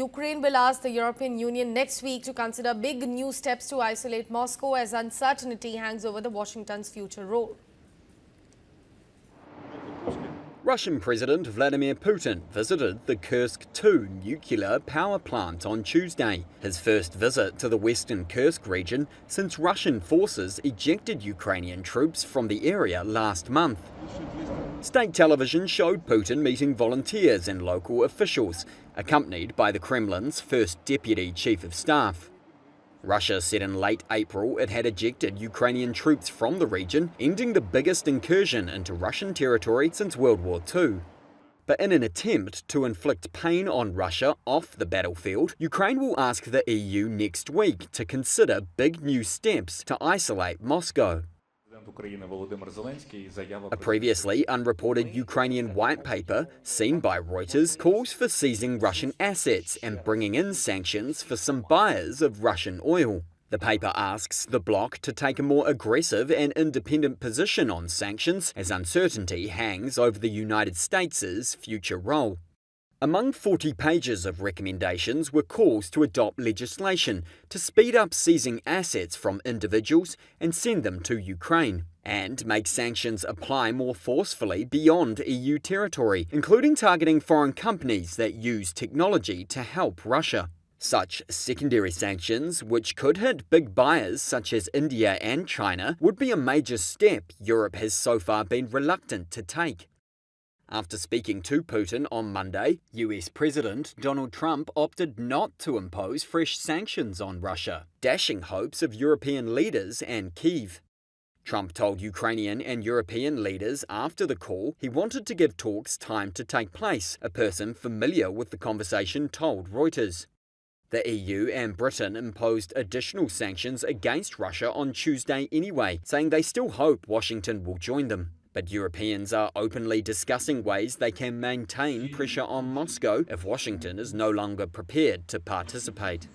Ukraine will ask the European Union next week to consider big new steps to isolate Moscow as uncertainty hangs over Washington's future role. Russian President Vladimir Putin visited the Kursk 2 nuclear power plant on Tuesday, his first visit to the western Kursk region since Russian forces ejected Ukrainian troops from the area last month. State television showed Putin meeting volunteers and local officials, accompanied by the Kremlin's first deputy chief of staff. Russia said in late April it had ejected Ukrainian troops from the region, ending the biggest incursion into Russian territory since World War II. But in an attempt to inflict pain on Russia off the battlefield, Ukraine will ask the EU next week to consider big new steps to isolate Moscow. A previously unreported Ukrainian white paper, seen by Reuters, calls for seizing Russian assets and bringing in sanctions for some buyers of Russian oil. The paper asks the bloc to take a more aggressive and independent position on sanctions as uncertainty hangs over the United States' future role. Among 40 pages of recommendations were calls to adopt legislation to speed up seizing assets from individuals and send them to Ukraine, and make sanctions apply more forcefully beyond EU territory, including targeting foreign companies that use technology to help Russia. Such secondary sanctions, which could hit big buyers such as India and China, would be a major step Europe has so far been reluctant to take. After speaking to Putin on Monday, US President Donald Trump opted not to impose fresh sanctions on Russia, dashing hopes of European leaders and Kyiv. Trump told Ukrainian and European leaders after the call he wanted to give talks time to take place, a person familiar with the conversation told Reuters. The EU and Britain imposed additional sanctions against Russia on Tuesday anyway, saying they still hope Washington will join them. But Europeans are openly discussing ways they can maintain pressure on Moscow if Washington is no longer prepared to participate.